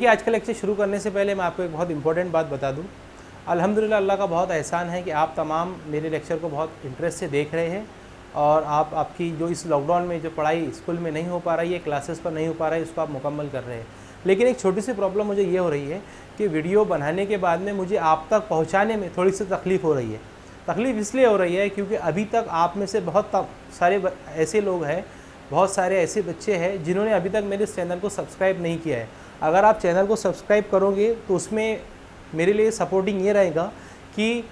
कि आज का लेक्चर शुरू करने से पहले मैं आपको एक बहुत इंपॉर्टेंट बात बता दूं। अल्हम्दुलिल्लाह अल्लाह का बहुत एहसान है कि आप तमाम मेरे लेक्चर को बहुत इंटरेस्ट से देख रहे हैं और आपकी जो इस लॉकडाउन में जो पढ़ाई स्कूल में नहीं हो पा रही है, क्लासेस पर नहीं हो पा रहा है, उसको आप मुकम्मल कर रहे हैं। लेकिन एक छोटी सी प्रॉब्लम मुझे ये हो रही है कि वीडियो बनाने के बाद में मुझे आप तक पहुँचाने में थोड़ी सी तकलीफ़ हो रही है। तकलीफ़ इसलिए हो रही है क्योंकि अभी तक आप में से बहुत सारे ऐसे लोग हैं, बहुत सारे ऐसे बच्चे हैं जिन्होंने अभी तक मेरे इस चैनल को सब्सक्राइब नहीं किया है। अगर आप चैनल को सब्सक्राइब करोगे तो उसमें मेरे लिए सपोर्टिंग ये रहेगा कि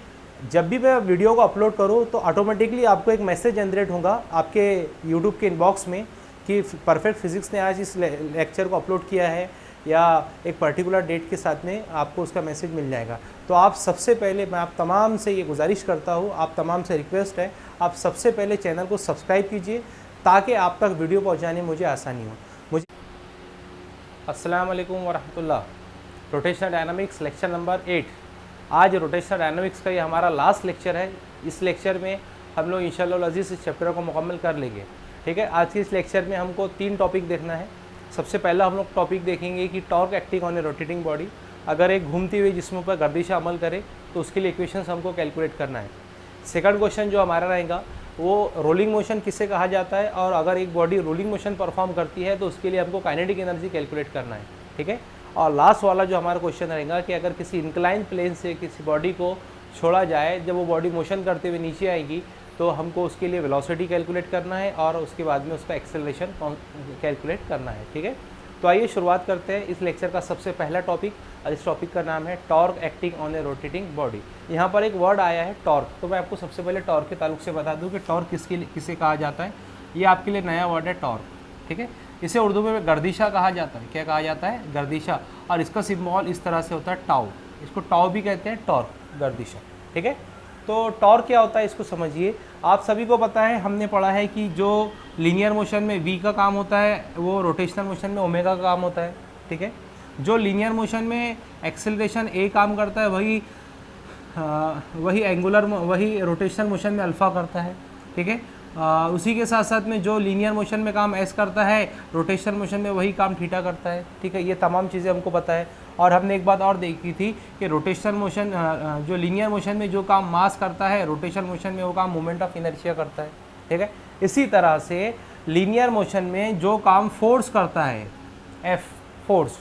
जब भी मैं वीडियो को अपलोड करूँ तो ऑटोमेटिकली आपको एक मैसेज जनरेट होगा आपके यूट्यूब के इनबॉक्स में कि परफेक्ट फिज़िक्स ने आज इस लेक्चर को अपलोड किया है, या एक पर्टिकुलर डेट के साथ में आपको उसका मैसेज मिल जाएगा। तो आप सबसे पहले मैं आप तमाम से ये गुजारिश करता हूँ, आप तमाम से रिक्वेस्ट है, आप सबसे पहले चैनल को सब्सक्राइब कीजिए ताकि आप तक वीडियो पहुँचाने में मुझे आसानी हो। मुझे अस्सलाम वालेकुम वरहमतुल्लाह। Rotational dynamics lecture number 8। आज रोटेशनल डायनामिक्स का ये हमारा लास्ट लेक्चर है। इस लेक्चर में हम लोग इंशाअल्लाह अज़ीज़ इस चैप्टर को मुकम्मल कर लेंगे। ठीक है, आज के इस लेक्चर में हमको 3 टॉपिक देखना है। सबसे पहला हम लोग टॉपिक देखेंगे कि torque acting on A rotating body. अगर एक घूमती हुई जिस्म पर गर्दिश अमल करे तो उसके लिए इक्वेशंस हमको कैलकुलेट करना है। सेकंड क्वेश्चन जो हमारा रहेगा वो रोलिंग मोशन किसे कहा जाता है, और अगर एक बॉडी रोलिंग मोशन परफॉर्म करती है तो उसके लिए हमको काइनेटिक एनर्जी कैलकुलेट करना है। ठीक है, और लास्ट वाला जो हमारा क्वेश्चन रहेगा कि अगर किसी इंक्लाइन प्लेन से किसी बॉडी को छोड़ा जाए, जब वो बॉडी मोशन करते हुए नीचे आएगी तो हमको उसके लिए वेलोसिटी कैलकुलेट करना है और उसके बाद में उसका एक्सेलरेशन कैलकुलेट करना है। ठीक है, तो आइए शुरुआत करते हैं इस लेक्चर का सबसे पहला टॉपिक, और इस टॉपिक का नाम है torque acting on A rotating body. यहाँ पर एक वर्ड आया है टॉर्क, तो मैं आपको सबसे पहले टॉर्क के ताल्लुक से बता दूँ कि टॉर्क किसे कहा जाता है। ये आपके लिए नया वर्ड है टॉर्क। ठीक है, इसे उर्दू में गर्दिशा कहा जाता है। क्या कहा जाता है? गर्दिशा। और इसका सिंबल इस तरह से होता है टाउ। इसको टाउ भी कहते हैं, टॉर्क, गर्दिशा। ठीक है, तो टॉर्क क्या होता है इसको समझिए। आप सभी को पता है, हमने पढ़ा है कि जो लीनियर मोशन में v का काम होता है वो रोटेशनल मोशन में ओमेगा का काम होता है। ठीक है, जो लीनियर मोशन में एक्सेलरेशन a काम करता है वही रोटेशनल मोशन में अल्फ़ा करता है। ठीक है, उसी के साथ साथ में जो लीनियर मोशन में काम s करता है, रोटेशनल मोशन में वही काम थीटा करता है। ठीक है, ये तमाम चीज़ें हमको पता है। और हमने एक बात और देखी थी कि रोटेशनल मोशन जो लीनियर मोशन में जो काम मास करता है, रोटेशनल मोशन में वो काम मोमेंट ऑफ इनर्शिया करता है। ठीक है, इसी तरह से लीनियर मोशन में जो काम फोर्स करता है, F फोर्स,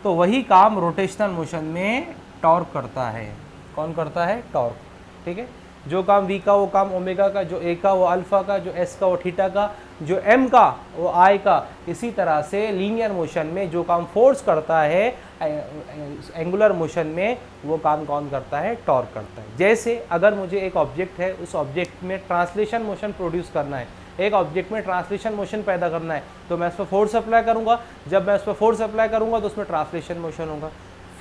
तो वही काम रोटेशनल मोशन में टॉर्क करता है। कौन करता है? टॉर्क। ठीक है, जो काम v का वो काम ओमेगा का, जो a का वो अल्फ़ा का, जो s का वो थीटा का, जो m का वो i का। इसी तरह से लीनियर मोशन में जो काम फोर्स करता है एंगुलर मोशन में वो काम कौन करता है? टॉर्क करता है। जैसे अगर मुझे एक ऑब्जेक्ट है, उस ऑब्जेक्ट में ट्रांसलेशन मोशन प्रोड्यूस करना है, एक ऑब्जेक्ट में ट्रांसलेशन मोशन पैदा करना है, तो मैं उस पर फोर्स अप्लाई करूँगा। जब मैं उस पर फोर्स अप्लाई करूँगा तो उसमें ट्रांसलेशन मोशन होगा।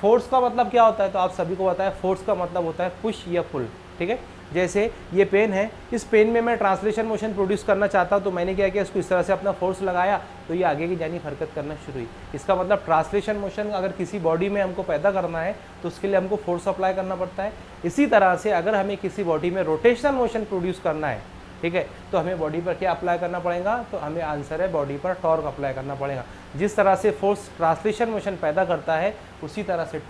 फोर्स का मतलब क्या होता है? तो आप सभी को पता है, फोर्स का मतलब होता है पुश या पुल। ठीक है, जैसे ये पेन है, इस पेन में मैं ट्रांसलेशन मोशन प्रोड्यूस करना चाहता हूँ, तो मैंने क्या किया, इसको इस तरह से अपना फोर्स लगाया तो ये आगे की जानिब हरकत करना शुरू हुई। इसका मतलब ट्रांसलेशन मोशन अगर किसी बॉडी में हमको पैदा करना है तो उसके लिए हमको फोर्स अप्लाई करना पड़ता है। इसी तरह से अगर हमें किसी बॉडी में रोटेशनल मोशन प्रोड्यूस करना है, ठीक है, तो हमें बॉडी पर क्या अप्लाई करना पड़ेगा? तो हमें आंसर है बॉडी पर टॉर्क अप्लाई करना पड़ेगा। जिस तरह से फोर्स ट्रांसलेशन मोशन पैदा करता है, उसी तरह से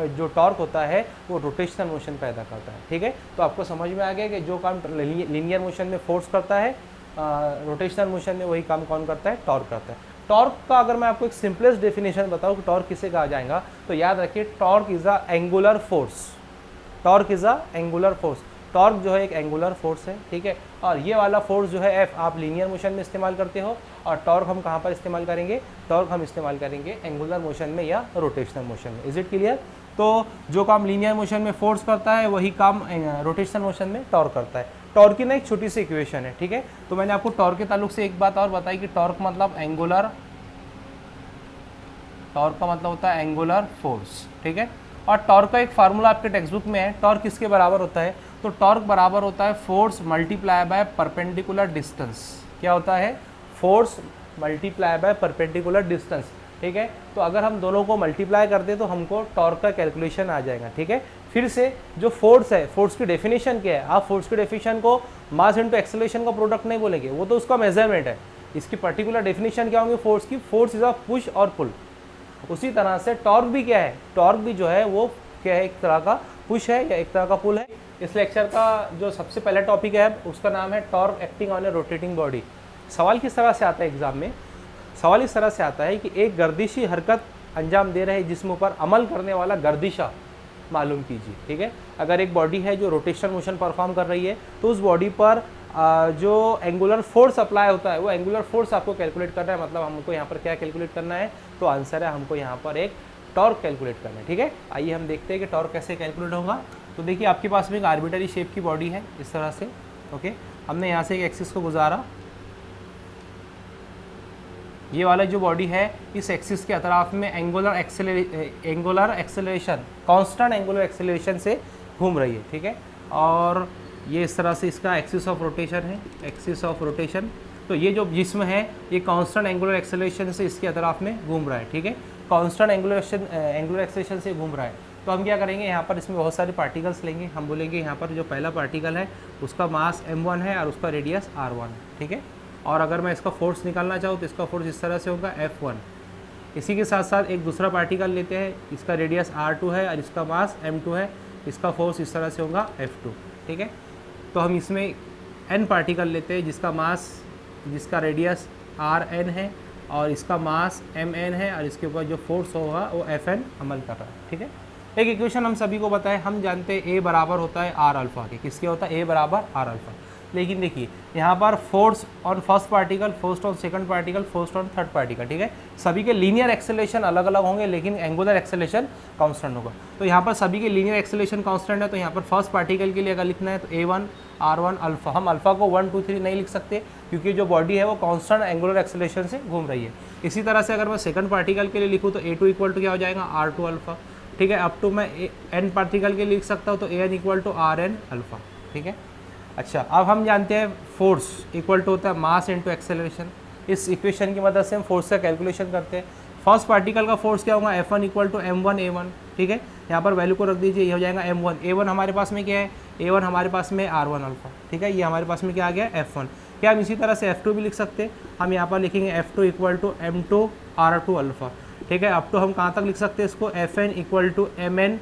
जो टॉर्क होता है वो रोटेशनल मोशन पैदा करता है। ठीक है, तो आपको समझ में आ गया कि जो काम लीनियर मोशन में फोर्स करता है, रोटेशनल मोशन में वही काम कौन करता है? टॉर्क करता है। टॉर्क का अगर मैं आपको एक सिंपलेस्ट डेफिनेशन बताऊँ कि टॉर्क किसे कहा जाएगा, तो याद रखिए, torque is a angular force. Torque is a angular force. Torque जो है एक एंगुलर फोर्स है। ठीक है, और ये वाला फोर्स जो है F आप लीनियर मोशन में इस्तेमाल करते हो, और टॉर्क हम कहाँ पर इस्तेमाल करेंगे? टॉर्क हम इस्तेमाल करेंगे एंगुलर मोशन में या रोटेशनल मोशन में। Is it clear? तो जो काम लीनियर मोशन में फोर्स करता है वही काम रोटेशनल मोशन में टॉर्क करता है। टॉर्क की ना एक छोटी सी इक्वेशन है। ठीक है, तो मैंने आपको टॉर्क के ताल्लुक से एक बात और बताई कि टॉर्क मतलब एंगुलर, टॉर्क का मतलब होता है एंगुलर फोर्स। ठीक है, और टॉर्क का एक फार्मूला आपके टेक्स्ट बुक में है। टॉर्क किसके बराबर होता है? तो टॉर्क बराबर होता है force multiply by perpendicular distance. क्या होता है? Force multiply by perpendicular distance. ठीक है, तो अगर हम दोनों को मल्टीप्लाई कर दें तो हमको टॉर्क का कैलकुलेशन आ जाएगा। ठीक है, फिर से जो फोर्स है, फोर्स की डेफिनेशन क्या है? आप फोर्स की डेफिनेशन को मास इंटू एक्सेलरेशन का प्रोडक्ट नहीं बोलेंगे, वो तो उसका मेजरमेंट है। इसकी पर्टिकुलर डेफिनेशन क्या होंगी फोर्स की? फोर्स इज अ पुश और पुल। उसी तरह से टॉर्क भी क्या है, टॉर्क भी जो है वो क्या है, एक तरह का पुश है या एक तरह का पुल है। इस लेक्चर का जो सबसे पहला टॉपिक है उसका नाम है torque acting on A rotating body. सवाल किस तरह से आता है एग्जाम में, सवाल इस तरह से आता है कि एक गर्दिशी हरकत अंजाम दे रहे जिस्म पर अमल करने वाला गर्दिशा मालूम कीजिए। ठीक है, अगर एक बॉडी है जो रोटेशनल मोशन परफॉर्म कर रही है तो उस बॉडी पर जो एंगुलर फोर्स अप्लाई होता है वो एंगुलर फोर्स आपको कैलकुलेट करना है। मतलब हमको यहाँ पर क्या कैलकुलेट करना है, तो आंसर है हमको यहाँ पर एक टॉर्क कैलकुलेट करना है। ठीक है, आइए हम देखते हैं कि टॉर्क कैसे कैलकुलेट होगा। तो देखिए आपके पास में एक आर्बिटरी शेप की बॉडी है इस तरह से। ओके, हमने यहाँ से एक एक्सिस को गुजारा, ये वाला जो बॉडी है इस एक्सिस के अतराफ में angular acceleration constant angular acceleration से घूम रही है। ठीक है, और ये इस तरह से इसका एक्सिस ऑफ रोटेशन है, एक्सिस ऑफ रोटेशन। तो ये जो जिस्म है ये कांस्टेंट एंगुलर एक्सेलरेशन से इसके अतराफ में घूम रहा है। ठीक है, कांस्टेंट एंगुलर एक्सेलरेशन से घूम रहा है। तो हम क्या करेंगे, यहाँ पर इसमें बहुत सारे पार्टिकल्स लेंगे। हम बोलेंगे यहाँ पर जो पहला पार्टिकल है उसका मास m1 है और उसका रेडियस r1 है। ठीक है, और अगर मैं इसका फोर्स निकालना चाहूँ तो इसका फोर्स इस तरह से होगा F1। इसी के साथ साथ एक दूसरा पार्टिकल लेते हैं, इसका रेडियस R2 है और इसका मास m2 है, इसका फोर्स इस तरह से होगा F2। ठीक है, तो हम इसमें n पार्टिकल लेते हैं जिसका रेडियस Rn है और इसका मास Mn है और इसके ऊपर जो फोर्स होगा वो Fn अमल कर रहा है। ठीक है, एक इक्वेशन हम सभी को पता है, हम जानते हैं A बराबर होता है R अल्फ़ा के। किसके होता है, A बराबर R अल्फ़ा। लेकिन देखिए यहाँ पर force on first particle, force on second particle, force on third particle. ठीक है, सभी के लीनियर एक्सेलरेशन अलग अलग होंगे लेकिन एंगुलर एक्सेलरेशन कांस्टेंट होगा। तो यहाँ पर सभी के लीनियर एक्सेलरेशन कांस्टेंट है, तो यहाँ पर फर्स्ट पार्टिकल के लिए अगर लिखना है तो A1 R1 अल्फ़ा। हम अल्फ़ा को 1 2 3 नहीं लिख सकते क्योंकि जो बॉडी है वो कांस्टेंट एंगुलर एक्सेलरेशन से घूम रही है। इसी तरह से अगर मैं सेकंड पार्टिकल के लिए लिखूँ तो A2 इक्वल टू क्या हो जाएगा, R2 अल्फ़ा। ठीक है, अप टू मैं n पार्टिकल के लिए लिख सकता हूँ तो AN equal to RN alpha. ठीक है, अच्छा अब हम जानते हैं फोर्स इक्वल टू होता है मास इनटू एक्सेलरेशन। इस इक्वेशन की मदद से हम फोर्स का कैलकुलेशन करते हैं। फर्स्ट पार्टिकल का फोर्स क्या होगा, F1 equal to M1 A1। ठीक है, यहाँ पर वैल्यू को रख दीजिए, ये हो जाएगा M1 A1 हमारे पास में क्या है, A1 हमारे पास में R1 अल्फ़ा। ठीक है, ये हमारे पास में क्या आ गया F1। क्या हम इसी तरह से F2 भी लिख सकते हैं, हम यहाँ पर लिखेंगे F2 equal to M2 R2 alpha. ठीक है, अब तो हम कहाँ तक लिख सकते हैं इसको, Fn equal to Mn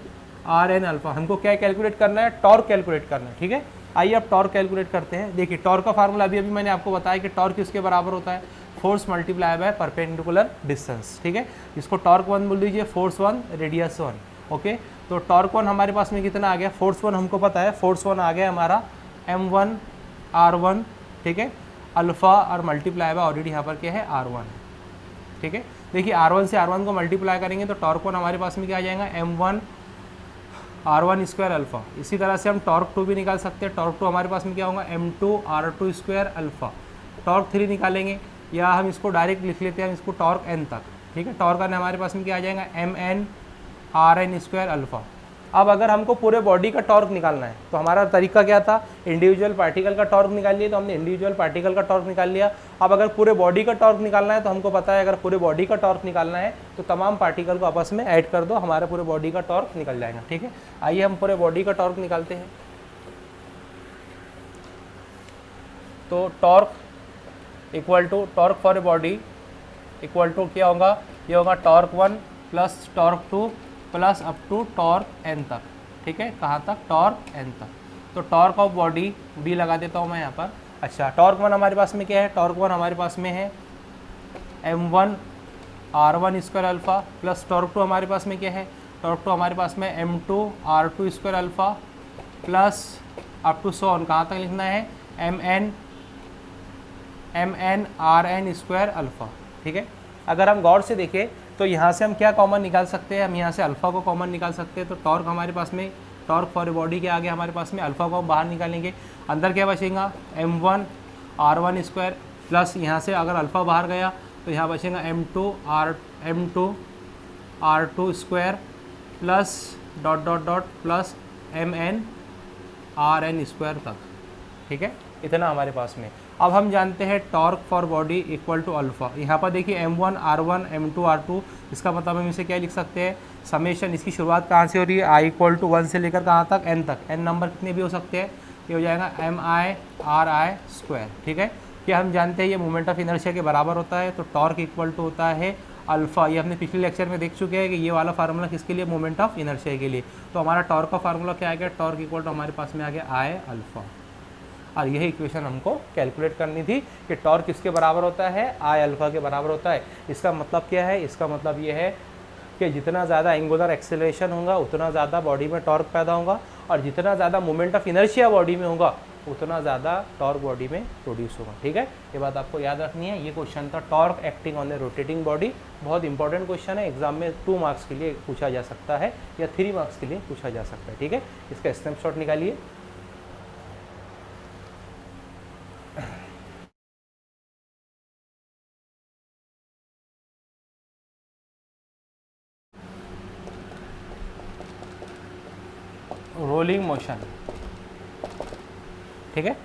Rn alpha. हमको क्या कैलकुलेट करना है, टॉर्क कैलकुलेट करना है। ठीक है, आइए अब टॉर्क कैलकुलेट करते हैं। देखिए टॉर्क का फार्मूला अभी मैंने आपको बताया कि टॉर्क किसके बराबर होता है, force multiply by perpendicular distance. ठीक है, इसको टॉर्क 1 बोल दीजिए, फोर्स 1 रेडियस 1। ओके, तो टॉर्क 1 हमारे पास में कितना आ गया, फोर्स 1 हमको पता है, फोर्स 1 आ गया हमारा M1 R1। ठीक है, अल्फ़ा और मल्टीप्लाई बाय ऑलरेडी यहाँ पर क्या है R1। ठीक है, देखिए R1 से R1 को मल्टीप्लाई करेंगे तो टॉर्क 1 हमारे पास में क्या आ जाएगा, M1 R1 स्क्वायर अल्फ़ा। इसी तरह से हम टॉर्क 2 भी निकाल सकते हैं। टॉर्क 2 हमारे पास में क्या होगा, M2 R2 square alpha. Torque 3 निकालेंगे या हम इसको डायरेक्ट लिख लेते हैं, हम इसको टॉर्क n तक। ठीक है, टॉर्क n हमारे पास में क्या आ जाएगा, Mn Rn स्क्वायर अल्फ़ा। अब अगर हमको पूरे बॉडी का टॉर्क निकालना है तो हमारा तरीका क्या था, इंडिविजुअल पार्टिकल का टॉर्क निकाल लिया, तो हमने इंडिविजुअल पार्टिकल का टॉर्क निकाल लिया। अब अगर पूरे बॉडी का टॉर्क निकालना है तो हमको पता है अगर पूरे बॉडी का टॉर्क निकालना है तो तमाम पार्टिकल को आपस में ऐड कर दो, हमारा पूरे बॉडी का टॉर्क निकल जाएगा। ठीक है, आइए हम पूरे बॉडी का टॉर्क निकालते हैं। तो torque equal to torque for a body equal to क्या होगा, ये होगा torque 1 plus torque 2 plus up to torque n तक। ठीक है, कहाँ तक, टॉर्क n तक। तो टॉर्क ऑफ बॉडी b लगा देता हूँ मैं यहाँ पर। अच्छा, टॉर्क 1 हमारे पास में क्या है, टॉर्क 1 हमारे पास में है M1 R1 square alpha plus torque 2 हमारे पास में क्या है, टॉर्क 2 हमारे पास में M2 R2 square alpha plus up to so on, कहाँ तक लिखना है, Mn Rn स्क्वायर अल्फ़ा। ठीक है, अगर हम गौर से देखें तो यहाँ से हम क्या कॉमन निकाल सकते हैं, हम यहाँ से अल्फ़ा को कॉमन निकाल सकते हैं। तो टॉर्क हमारे पास में, टॉर्क फॉर ए बॉडी के आगे हमारे पास में अल्फ़ा को हम बाहर निकालेंगे, अंदर क्या बचेगा, M1 R1 स्क्वायर प्लस यहाँ से अगर अल्फ़ा बाहर गया तो यहाँ बचेगा M2 R2 square plus dot dot dot plus Mn Rn square तक। ठीक है, इतना हमारे पास में। अब हम जानते हैं torque for body equal to alpha. यहाँ पर देखिए M1 R1 M2 R2, इसका मतलब हम इसे क्या लिख सकते हैं, समेशन। इसकी शुरुआत कहाँ से हो रही है, I इक्वल टू 1 से लेकर कहाँ तक, n तक। n नंबर कितने भी हो सकते हैं, ये हो जाएगा MI RI स्क्वायर। ठीक है, कि हम जानते हैं ये मोमेंट ऑफ इनर्शिया के बराबर होता है। तो टॉर्क इक्वल टू होता है अल्फ़ा, ये हमने पिछले लेक्चर में देख चुके हैं कि ये वाला फार्मूला किसके लिए, मोमेंट ऑफ इनर्शिया के लिए। तो हमारा टॉर्क का फार्मूला क्या आ गया, टॉर्क इक्वल टू हमारे पास में आ गया आई अल्फ़ा, और यही इक्वेशन हमको कैलकुलेट करनी थी कि टॉर्क किसके बराबर होता है, आई अल्फ़ा के बराबर होता है। इसका मतलब क्या है, इसका मतलब ये है कि जितना ज़्यादा एंगुलर एक्सेलरेशन होगा उतना ज़्यादा बॉडी में टॉर्क पैदा होगा, और जितना ज़्यादा मोमेंट ऑफ इनर्शिया बॉडी में होगा उतना ज़्यादा टॉर्क बॉडी में प्रोड्यूस होगा। ठीक है, ये बात आपको याद रखनी है। ये क्वेश्चन था torque acting on the rotating body, बहुत इंपॉर्टेंट क्वेश्चन है, एग्जाम में 2 मार्क्स के लिए पूछा जा सकता है या 3 मार्क्स के लिए पूछा जा सकता है। ठीक है, इसका स्नैपशॉट निकालिए। रोलिंग मोशन, ठीक है,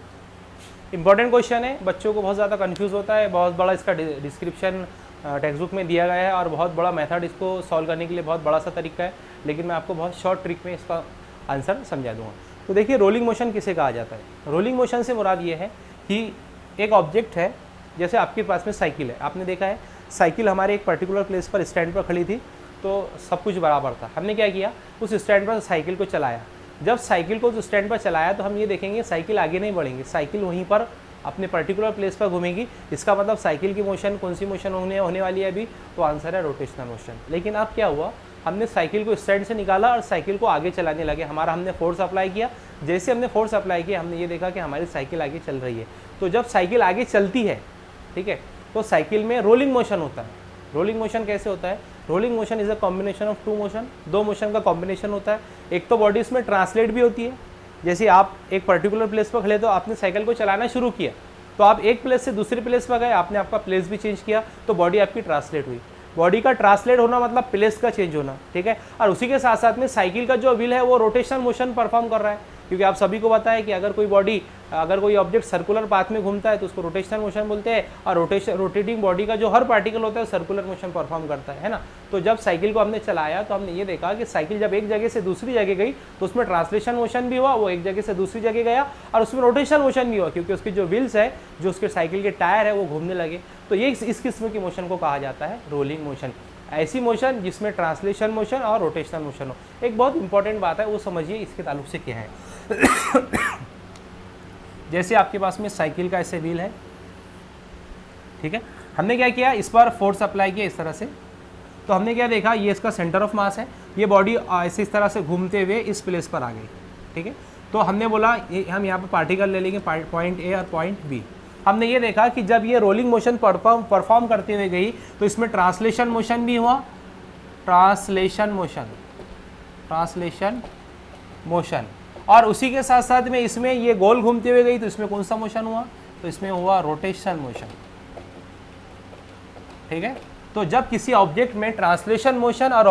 इंपॉर्टेंट क्वेश्चन है, बच्चों को बहुत ज़्यादा कंफ्यूज होता है, बहुत बड़ा इसका डिस्क्रिप्शन टेक्स्ट बुक में दिया गया है और बहुत बड़ा मेथड इसको सॉल्व करने के लिए बहुत बड़ा सा तरीका है, लेकिन मैं आपको बहुत शॉर्ट ट्रिक में इसका आंसर समझा दूंगा। तो देखिए रोलिंग मोशन किसे कहा जाता है। रोलिंग मोशन से मुराद ये है कि एक ऑब्जेक्ट है, जैसे आपके पास में साइकिल है, आपने देखा है साइकिल हमारे एक पर्टिकुलर प्लेस पर स्टैंड पर खड़ी थी, तो सब कुछ बराबर था। हमने क्या किया, उस स्टैंड पर साइकिल को चलाया। जब साइकिल को उस स्टैंड पर चलाया तो हम ये देखेंगे साइकिल आगे नहीं बढ़ेंगी, साइकिल वहीं पर अपने पर्टिकुलर प्लेस पर घूमेगी। इसका मतलब साइकिल की मोशन, कौन सी मोशन होने वाली है अभी, तो आंसर है रोटेशनल मोशन। लेकिन अब क्या हुआ, हमने साइकिल को स्टैंड से निकाला और साइकिल को आगे चलाने लगे, हमारा हमने फोर्स अप्लाई किया। जैसे हमने फोर्स अप्लाई किया हमने ये देखा कि हमारी साइकिल आगे चल रही है। तो जब साइकिल आगे चलती है, ठीक है, तो साइकिल में रोलिंग मोशन होता है। रोलिंग मोशन कैसे होता है, rolling motion is a combination of 2 motion, 2 motion का कॉम्बिनेशन होता है। एक तो बॉडी इसमें ट्रांसलेट भी होती है, जैसे आप एक पर्टिकुलर प्लेस पर खड़े तो आपने साइकिल को चलाना शुरू किया, तो आप एक प्लेस से दूसरी प्लेस पर गए, आपने आपका प्लेस भी चेंज किया, तो बॉडी आपकी ट्रांसलेट हुई। बॉडी का ट्रांसलेट होना मतलब प्लेस का चेंज होना, ठीक है। और उसी के साथ साथ में साइकिल का जो व्हील है वो रोटेशनल मोशन परफॉर्म कर रहा है, क्योंकि आप सभी को पता है कि अगर कोई ऑब्जेक्ट सर्कुलर पाथ में घूमता है तो उसको रोटेशनल मोशन बोलते हैं, और रोटेटिंग बॉडी का जो हर पार्टिकल होता है सर्कुलर मोशन परफॉर्म करता है ना। तो जब साइकिल को हमने चलाया तो हमने ये देखा कि साइकिल जब एक जगह से दूसरी जगह गई तो उसमें ट्रांसलेशन मोशन भी हुआ, वो एक जगह से दूसरी जगह गया, और उसमें रोटेशनल मोशन भी हुआ, क्योंकि उसकी जो व्हील्स है, जो उसके साइकिल के टायर है वो घूमने लगे। तो ये इस किस्म की मोशन को कहा जाता है रोलिंग मोशन। ऐसी मोशन जिसमें ट्रांसलेशन मोशन और रोटेशनल मोशन हो। एक बहुत इंपॉर्टेंट बात है वो समझिए इसके ताल्लुक से क्या है। जैसे आपके पास में साइकिल का ऐसे व्हील है, ठीक है, हमने क्या किया, इस पर फोर्स अप्लाई किया इस तरह से, तो हमने क्या देखा, ये इसका सेंटर ऑफ मास है, ये बॉडी ऐसे इस तरह से घूमते हुए इस प्लेस पर आ गई, ठीक है। तो हमने बोला हम यहाँ पे पार्टिकल ले लेंगे, पॉइंट ए और पॉइंट बी। हमने ये देखा कि जब ये रोलिंग मोशन परफॉर्म करते हुए गई तो इसमें ट्रांसलेशन मोशन भी हुआ, ट्रांसलेशन मोशन, और उसी के साथ साथ में इसमें ये गोल घूमते हुए गई तो इसमें कौन सा मोशन हुआ, तो इसमें हुआ रोटेशनल मोशन, ठीक है। तो जब किसी ऑब्जेक्ट में ट्रांसलेशन मोशन और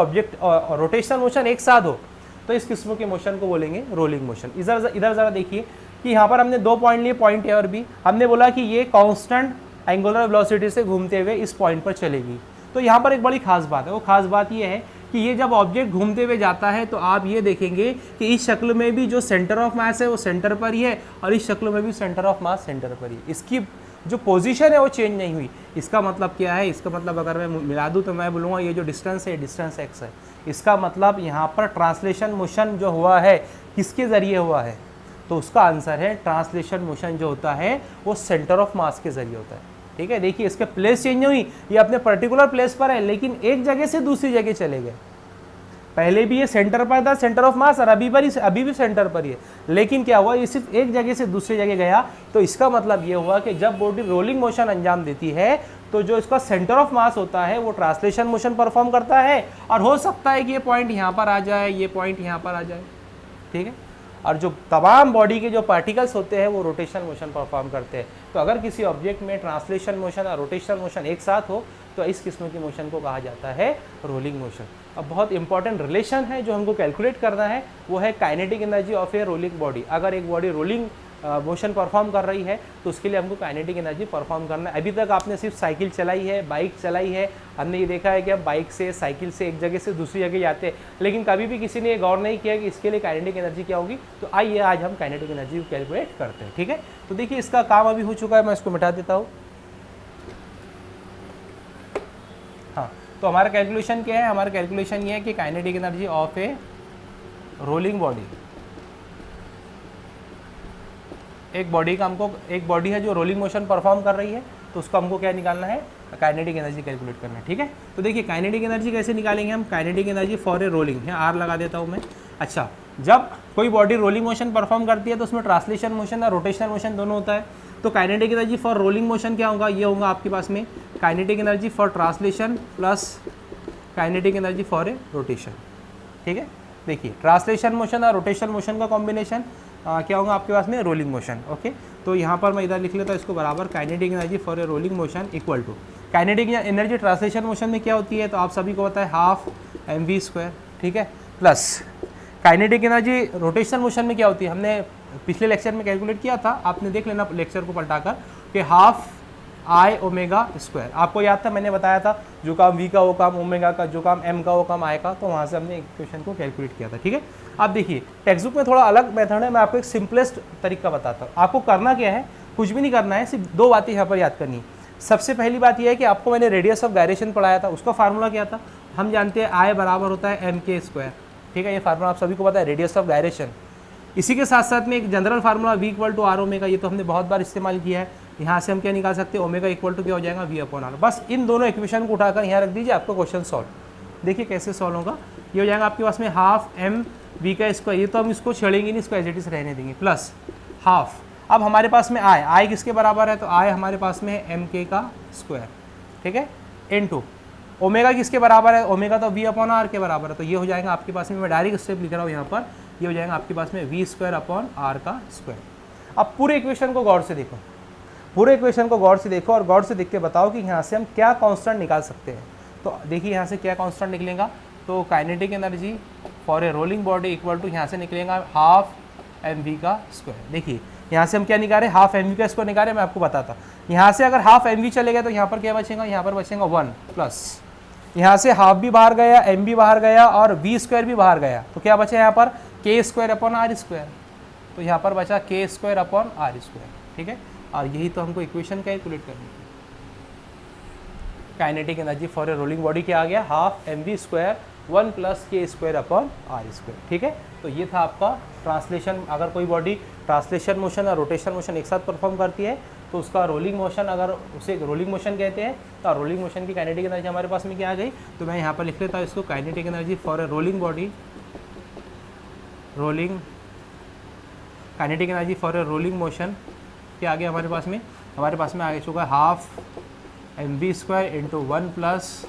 रोटेशनल मोशन एक साथ हो तो इस किस्म के मोशन को बोलेंगे रोलिंग मोशन। इधर ज़रा देखिए कि यहाँ पर हमने 2 पॉइंट लिए, पॉइंट ए और बी। हमने बोला कि ये कांस्टेंट एंगुलर वेलोसिटी से घूमते हुए इस पॉइंट पर चलेगी। तो यहाँ पर एक बड़ी खास बात है, वो खास बात ये है कि ये जब ऑब्जेक्ट घूमते हुए जाता है तो आप ये देखेंगे कि इस शक्ल में भी जो सेंटर ऑफ मास है वो सेंटर पर ही है, और इस शक्ल में भी सेंटर ऑफ मास सेंटर पर ही है। इसकी जो पोजीशन है वो चेंज नहीं हुई। इसका मतलब क्या है, इसका मतलब अगर मैं मिला दूँ तो मैं बोलूँगा ये जो डिस्टेंस है डिस्टेंस एक्स है। इसका मतलब यहाँ पर ट्रांसलेशन मोशन जो हुआ है किसके ज़रिए हुआ है, तो उसका आंसर है ट्रांसलेशन मोशन जो होता है वो सेंटर ऑफ मास के ज़रिए होता है, ठीक है। देखिए इसके प्लेस चेंज हुई, ये अपने पर्टिकुलर प्लेस पर है लेकिन एक जगह से दूसरी जगह चले गए। पहले भी ये सेंटर पर था, सेंटर ऑफ मास, और अभी भी सेंटर पर ही है, लेकिन क्या हुआ, ये सिर्फ एक जगह से दूसरी जगह गया। तो इसका मतलब ये हुआ कि जब बॉडी रोलिंग मोशन अंजाम देती है तो जो इसका सेंटर ऑफ मास होता है वो ट्रांसलेशन मोशन परफॉर्म करता है, और हो सकता है कि ये पॉइंट यहाँ पर आ जाए, ये पॉइंट यहाँ पर आ जाए, ठीक है। और जो तमाम बॉडी के जो पार्टिकल्स होते हैं वो रोटेशनल मोशन परफॉर्म करते हैं। तो अगर किसी ऑब्जेक्ट में ट्रांसलेशन मोशन और रोटेशनल मोशन एक साथ हो तो इस किस्म की मोशन को कहा जाता है रोलिंग मोशन। अब बहुत इंपॉर्टेंट रिलेशन है जो हमको कैलकुलेट करना है, वो है kinetic energy of A rolling body. अगर एक बॉडी रोलिंग मोशन परफॉर्म कर रही है तो उसके लिए हमको काइनेटिक एनर्जी परफॉर्म करना है। अभी तक आपने सिर्फ साइकिल चलाई है, बाइक चलाई है, हमने ये देखा है कि आप बाइक से, साइकिल से एक जगह से दूसरी जगह जाते हैं, लेकिन कभी भी किसी ने ये गौर नहीं किया कि इसके लिए काइनेटिक एनर्जी क्या होगी। तो आइए आज हम काइनेटिक एनर्जी को कैलकुलेट करते हैं, ठीक है। तो देखिए इसका काम अभी हो चुका है, मैं इसको मिटा देता हूँ। हाँ, तो हमारा कैलकुलेशन क्या है, हमारा कैलकुलेशन ये है कि kinetic energy of A rolling body, एक बॉडी है जो रोलिंग मोशन परफॉर्म कर रही है, तो उसको हमको क्या निकालना है, काइनेटिक एनर्जी कैलकुलेट करना है। ठीक है, तो देखिए काइनेटिक एनर्जी कैसे निकालेंगे हम, kinetic energy for a rolling, यहाँ आर लगा देता हूँ मैं। अच्छा, जब कोई बॉडी रोलिंग मोशन परफॉर्म करती है तो उसमें ट्रांसलेशन मोशन और रोटेशनल मोशन दोनों होता है। तो kinetic energy for rolling motion क्या होगा, ये होगा आपके पास में kinetic energy for translation plus kinetic energy for A rotation. ठीक है, देखिए ट्रांसलेशन मोशन और रोटेशनल मोशन का कॉम्बिनेशन क्या होगा आपके पास में, रोलिंग मोशन। ओके, तो यहाँ पर मैं इधर लिख लेता हूँ इसको बराबर, kinetic energy for a rolling motion equal to kinetic energy translation motion में क्या होती है, तो आप सभी को पता है हाफ mv²। ठीक है, plus kinetic energy rotational motion में क्या होती है, हमने पिछले लेक्चर में कैलकुलेट किया था, आपने देख लेना लेक्चर को पलटाकर, कि हाफ I ω²। आपको याद था, मैंने बताया था जो काम v का वो काम ओमेगा का, जो काम m का वो काम I का, तो वहाँ से हमने इक्वेशन को कैलकुलेट किया था। ठीक है, अब देखिए टेक्स्ट बुक में थोड़ा अलग मेथड है, मैं आपको एक सिंपलेस्ट तरीका बताता हूँ। आपको करना क्या है, कुछ भी नहीं करना है, सिर्फ दो बातें यहाँ पर याद करनी है। सबसे पहली बात यह है कि आपको मैंने रेडियस ऑफ गायरेशन पढ़ाया था, उसका फार्मूला क्या था, हम जानते हैं I बराबर होता है mk²। ठीक है, ये फार्मूला आप सभी को पता है, रेडियस ऑफ गायरेशन। इसी के साथ साथ में एक general formula v equal to r omega, ये तो हमने बहुत बार इस्तेमाल किया है। यहाँ से हम क्या निकाल सकते हैं, ओमेगा इक्वल टू क्या हो जाएगा, v/r। बस इन दोनों इक्वेशन को उठाकर यहाँ रख दीजिए, आपको क्वेश्चन सॉल्व। देखिए कैसे सॉल्व होगा, ये हो जाएगा आपके पास में हाफ mv², ये तो हम इसको छेड़ेंगे नहीं, इसको एज इट इज रहने देंगे, प्लस हाफ, अब हमारे पास में I किसके बराबर है, तो I हमारे पास में है mk²। ठीक है, इनटू ओमेगा किसके बराबर है, ओमेगा तो v/r के बराबर है, तो ये हो जाएगा आपके पास में, मैं डायरेक्ट स्टेप लिख रहा हूँ यहाँ पर, ये हो जाएगा आपके पास में v²/r²। अब पूरे इक्वेशन को गौर से देखो, पूरे इक्वेशन को गौर से देखो और गौर से देख के बताओ कि यहाँ से हम क्या कांस्टेंट निकाल सकते हैं। तो देखिए यहाँ से क्या कांस्टेंट निकलेगा, तो kinetic energy for a rolling body equal to यहाँ से निकलेगा हाफ mv²। देखिए यहाँ से हम क्या निकाले, हाफ mv² निकाले, मैं आपको बताता। यहाँ से अगर हाफ mv चले गए तो यहाँ पर क्या बचेगा, यहाँ पर बचेगा 1 प्लस, यहाँ से हाफ भी बाहर गया, m भी बाहर गया और v² भी बाहर गया, तो क्या बचा यहाँ पर k²/r²। तो यहाँ पर बचा k²/r²। ठीक है, और यही तो हमको इक्वेशन कैलकुलेट करनी है। Kinetic energy for a rolling body क्या आ गया, हाफ mv² 1 प्लस k²/r²। ठीक है, तो ये था आपका ट्रांसलेशन। अगर कोई बॉडी ट्रांसलेशन मोशन और रोटेशन मोशन एक साथ परफॉर्म करती है तो उसका रोलिंग मोशन, अगर उसे रोलिंग मोशन कहते हैं, तो रोलिंग मोशन की काइनेटिक एनर्जी हमारे पास में क्या आ गई, तो मैं यहाँ पर लिख लेता हूँ इसको, kinetic energy for a rolling body, kinetic energy for a rolling motion क्या आ गया हमारे पास में, हमारे पास में आ चुका है half mv² into 1 plus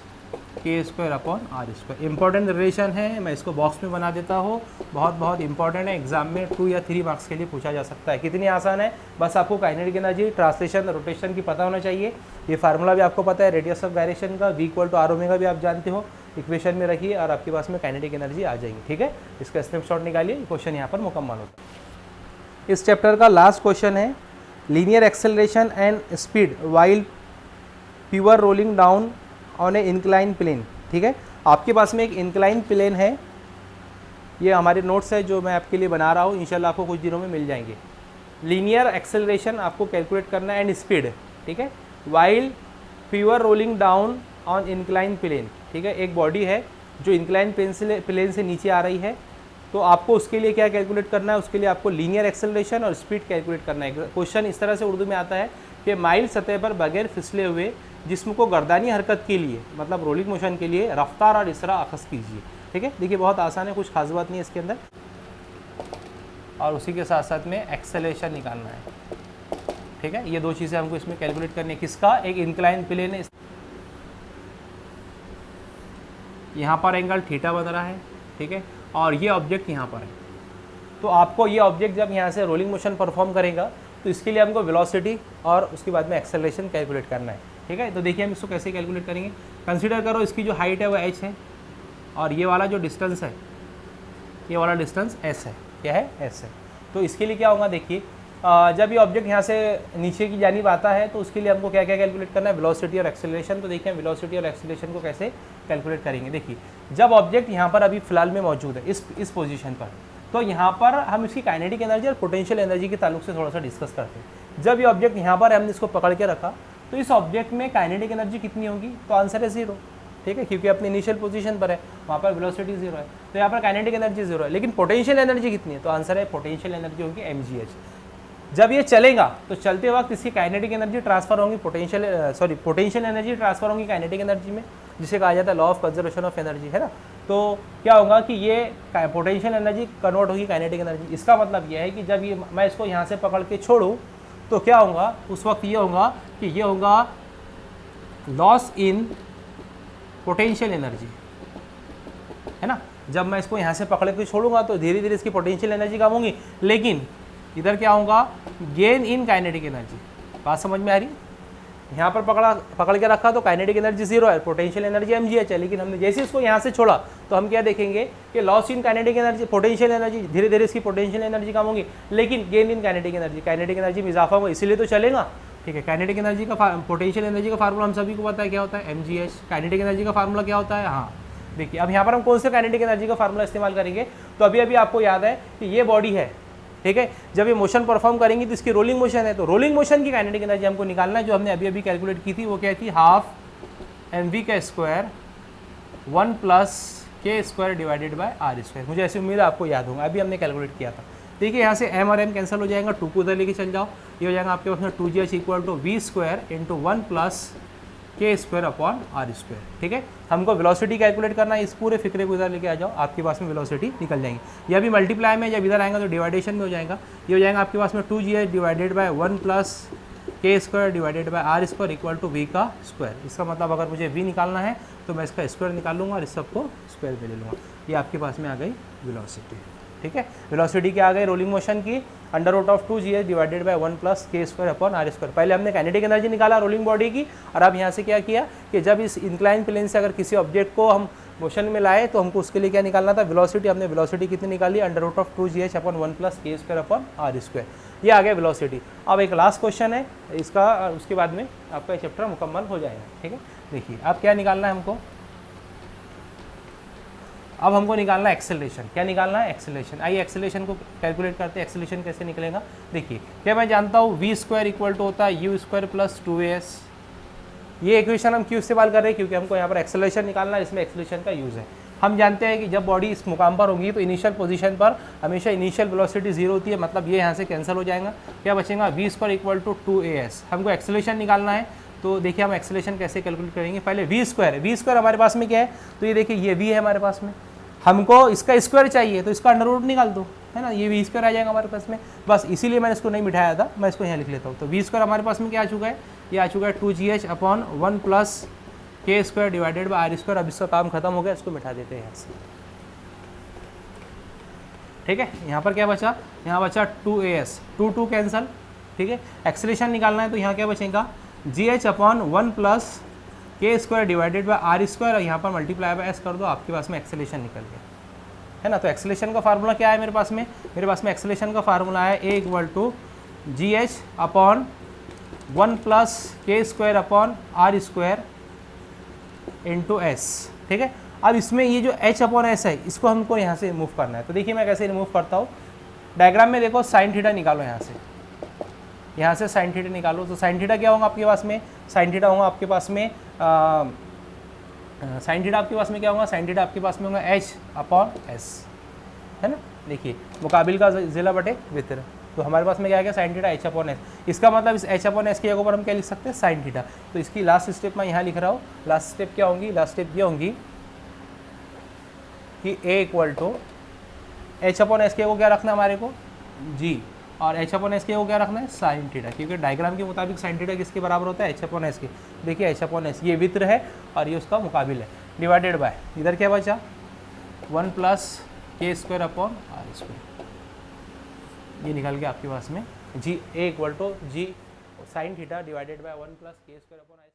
k²/r²। Important relation है, मैं इसको बॉक्स में बना देता हूँ, बहुत इंपॉर्टेंट है, एग्जाम में 2 या 3 मार्क्स के लिए पूछा जा सकता है। कितनी आसान है, बस आपको काइनेटिक एनर्जी ट्रांसलेशन रोटेशन की पता होना चाहिए। ये फार्मूला भी आपको पता है, रेडियस ऑफ गायरेशन का v equal to r omega भी आप जानते हो, इक्वेशन में रखिए और आपके पास में काइनेटिक एनर्जी आ जाएगी। ठीक है, इसका स्नैपशॉट निकालिए, क्वेश्चन यहाँ पर मुकम्मल होता है। इस चैप्टर का लास्ट क्वेश्चन है, linear acceleration and speed while pure rolling down on a incline plane. ठीक है, आपके पास में एक इंक्लाइन प्लेन है, ये हमारे नोट्स है जो मैं आपके लिए बना रहा हूँ, इंशाल्लाह आपको कुछ दिनों में मिल जाएंगे। लीनियर एक्सेलरेशन आपको कैलकुलेट करना है एंड स्पीड। ठीक है, while pure rolling down on incline plane. ठीक है, एक बॉडी है जो इंक्लाइन प्लेन से नीचे आ रही है, तो आपको उसके लिए क्या कैलकुलेट करना है, उसके लिए आपको लीनियर एक्सेलरेशन और स्पीड कैलकुलेट करना है। क्वेश्चन इस तरह से उर्दू में आता है कि माइल सतह पर बगैर फिसले हुए जिस्म को गर्दानी हरकत के लिए, मतलब रोलिंग मोशन के लिए रफ्तार और इसरा अखज़ कीजिए। ठीक है, देखिए बहुत आसान है, कुछ खास बात नहीं है इसके अंदर, और उसी के साथ साथ में एक्सेलरेशन निकालना है। ठीक है, ये 2 चीज़ें हमको इसमें कैलकुलेट करनी है। किसका, एक इंक्लाइन प्लेन है, यहाँ पर एंगल थीटा बन रहा है। ठीक है, और ये ऑब्जेक्ट यहाँ पर है, तो आपको ये ऑब्जेक्ट जब यहाँ से रोलिंग मोशन परफॉर्म करेगा तो इसके लिए हमको वेलोसिटी और उसके बाद में एक्सेलरेशन कैलकुलेट करना है। ठीक है, तो देखिए हम इसको कैसे कैलकुलेट करेंगे। कंसीडर करो इसकी जो हाइट है वो h है और ये वाला जो डिस्टेंस है, ये वाला डिस्टेंस s है। क्या है, s है। तो इसके लिए क्या होगा, देखिए जब ये ऑब्जेक्ट यहाँ से नीचे की जानिब आता है तो उसके लिए हमको क्या क्या कैलकुलेट करना है, वेलोसिटी और एक्सेलरेशन। तो देखिए हम वेलोसिटी और एक्सेलरेशन को कैसे कैलकुलेट करेंगे। देखिए जब ऑब्जेक्ट यहाँ पर अभी फ़िलहाल में मौजूद है इस पोजीशन पर, तो यहाँ पर हम इसकी काइनेटिक एनर्जी और पोटेंशियल एनर्जी के ताल्लुक से थोड़ा सा डिस्कस करते हैं। जब ये ऑब्जेक्ट यहाँ पर हमने इसको पकड़ के रखा तो इस ऑब्जेक्ट में काइनेटिक एनर्जी कितनी होगी, तो आंसर है 0। ठीक है, क्योंकि अपनी इनिशियल पोजीशन पर है, वहाँ पर वेलोसिटी 0 है, तो यहाँ पर काइनेटिक एनर्जी 0 है। लेकिन पोटेंशियल एनर्जी कितनी है, तो आंसर है पोटेंशियल एनर्जी होगी mgh। जब ये चलेगा तो चलते वक्त इसकी काइनेटिक एनर्जी ट्रांसफर होंगी पोटेंशियल एनर्जी ट्रांसफर होंगी काइनेटिक एनर्जी में, जिसे कहा जाता है law of conservation of energy, है ना। तो क्या होगा कि ये पोटेंशियल एनर्जी कन्वर्ट होगी काइनेटिक एनर्जी। इसका मतलब ये है कि जब ये मैं इसको यहाँ से पकड़ के छोड़ूँ तो क्या होगा, उस वक्त ये होगा कि ये होगा लॉस इन पोटेंशियल एनर्जी, है ना। जब मैं इसको यहाँ से पकड़ के छोड़ूंगा तो धीरे धीरे इसकी पोटेंशियल एनर्जी कम होगी, लेकिन इधर क्या होगा, गेन इन काइनेटिक एनर्जी। बात समझ में आ रही, यहाँ पर पकड़ के रखा तो काइनेटिक एनर्जी 0 है, पोटेंशियल एनर्जी mgh है, लेकिन हमने जैसे इसको यहाँ से छोड़ा तो हम क्या देखेंगे कि loss in kinetic energy, potential energy, धीरे धीरे इसकी पोटेंशियल एनर्जी कम होगी, लेकिन गेन इन काइनेटिक एनर्जी में इजाफा होगा, इसीलिए तो चलेगा। ठीक है, काइनेटिक एनर्जी का पोटेंशियल एनर्जी का फार्मूला हम सभी को पता है, क्या होता है mgh। काइनेटिक एनर्जी का फार्मूला क्या होता है, हाँ देखिए, अब यहाँ पर हम कौन से काइनेटिक एनर्जी का फार्मूला इस्तेमाल करेंगे, तो अभी आपको याद है कि ये बॉडी है, ठीक है, जब ये मोशन परफॉर्म करेंगी तो इसकी रोलिंग मोशन है, तो रोलिंग मोशन की काइनेटिक एनर्जी हमको निकालना है, जो हमने अभी कैलकुलेट की थी, वो क्या थी, हाफ mv का square 1 + k square divided by r square. मुझे ऐसी उम्मीद है आपको याद होगा, अभी हमने कैलकुलेट किया था। देखिए यहाँ से m और m कैंसिल हो जाएगा, 2 को उधर लेके चल जाओ, ये हो जाएगा आपके पास में 2gh = v square into 1 + k square upon r square. ठीक है, हमको वेलोसिटी कैलकुलेट करना है, इस पूरे फिक्रे को इधर लेके आ जाओ, आपके पास में वेलोसिटी निकल जाएंगी। यह भी मल्टीप्लाई में जब इधर आएगा तो डिवाइडेशन में हो जाएगा, ये हो जाएगा आपके पास में 2gh divided by 1 + k square divided by r square equal to v का स्क्वायर। इसका मतलब अगर मुझे v निकालना है तो मैं इसका स्क्वायर निकाल लूँगा और इस सबको स्क्वायर में ले लूँगा। ये आपके पास में आ गई वेलोसिटी। ठीक है, वेलोसिटी क्या आ गई, रोलिंग मोशन की √2gh divided by 1 + k square upon r square. पहले हमने काइनेटिक एनर्जी निकाला रोलिंग बॉडी की, और अब यहाँ से क्या किया कि जब इस इंक्लाइन प्लेन से अगर किसी ऑब्जेक्ट को हम मोशन में लाए तो हमको उसके लिए क्या निकालना था, वेलोसिटी। हमने वेलोसिटी कितनी निकाली, √2gh upon 1 + k square upon r square. ये आ गया वेलोसिटी। अब एक लास्ट क्वेश्चन है इसका, उसके बाद में आपका चैप्टर मुकम्मल हो जाएगा। ठीक है, देखिए अब क्या निकालना है हमको, अब हमको निकालना है एक्सेलरेशन। क्या निकालना है, एक्सेलरेशन। आइए एक्सेलरेशन को कैलकुलेट करते हैं, एक्सेलरेशन कैसे निकलेगा। देखिए, क्या मैं जानता हूँ v स्क्वायर इक्वल टू होता है u स्क्वायर + 2as। ये इक्वेशन हम क्यों इस्तेमाल कर रहे हैं, क्योंकि हमको यहाँ पर एक्सेलरेशन निकालना है, इसमें एक्सेलरेशन का यूज़ है। हम जानते हैं कि जब बॉडी इस मुकाम पर होगी तो इनिशियल पोजीशन पर हमेशा इनिशियल वेलोसिटी 0 होती है, मतलब ये यहाँ से कैंसिल हो जाएगा, क्या बचेगा, v square equal to 2as। हमको एक्सेलरेशन निकालना है, तो देखिए हम एक्सेलरेशन कैसे कैलकुलेट करेंगे। पहले v स्क्वायर हमारे पास में क्या है, तो ये देखिए ये v है हमारे पास में, हमको इसका स्क्वायर चाहिए तो इसका अंडर रूट निकाल दो, है ना, ये v स्क्वायर आ जाएगा हमारे पास में। बस इसीलिए मैंने इसको नहीं बिठाया था, मैं इसको यहाँ लिख लेता हूँ। तो v स्क्वायर हमारे पास में क्या आ चुका है, ये आ चुका है 2gh upon 1 + k square divided by r square. अब इसका काम खत्म हो गया, इसको बिठा देते हैं यहाँ से। ठीक है, यहाँ पर क्या बचा, यहाँ बचा 2as, 2 कैंसल। ठीक है, एक्सेलरेशन निकालना है तो यहाँ क्या बचेगा, gh upon 1 + k square divided by r square, और यहाँ पर मल्टीप्लाई बाय s कर दो, आपके पास में एक्सेलरेशन निकल गया, है ना। तो एक्सेलरेशन का फार्मूला क्या है मेरे पास में, एक्सेलरेशन का फार्मूला है a = gh upon 1 + k square upon r square into s। ठीक है, अब इसमें ये जो h अपॉन s है, इसको हमको यहाँ से रिमूव करना है। तो देखिए मैं कैसे रिमूव करता हूँ, डायग्राम में देखो साइन थीटा निकालो, यहाँ से साइन थीटा निकालो। तो साइन थीटा क्या होगा आपके पास में, साइन थीटा होगा आपके पास में साइन थीटा आपके पास में क्या होगा, साइन थीटा आपके पास में होगा h अपॉन s, है ना। देखिए मुकाबिल का ज़िला बटे वित्र, तो हमारे पास में क्या आ गया, sine theta h upon s। इसका मतलब इस h अपॉन s की जगह पर हम क्या लिख सकते हैं, साइन थीटा। तो इसकी लास्ट स्टेप मैं यहाँ लिख रहा हूँ। लास्ट स्टेप क्या होंगी, लास्ट स्टेप ये होंगी कि a = h अपॉन s के को क्या रखना है हमारे को, g, और h अपॉन s के को क्या रखना है, साइन थीटा, क्योंकि डायग्राम के मुताबिक साइन थीटा किसके बराबर होता है, h अपॉन s के। देखिए h अपॉन s ये वित्र है और ये उसका मुकाबिल है, डिवाइडेड बाय इधर क्या बचा, 1 + k square upon r square. ये निकल गया आपके पास में g, a = g sine theta divided by 1 + k square upon r।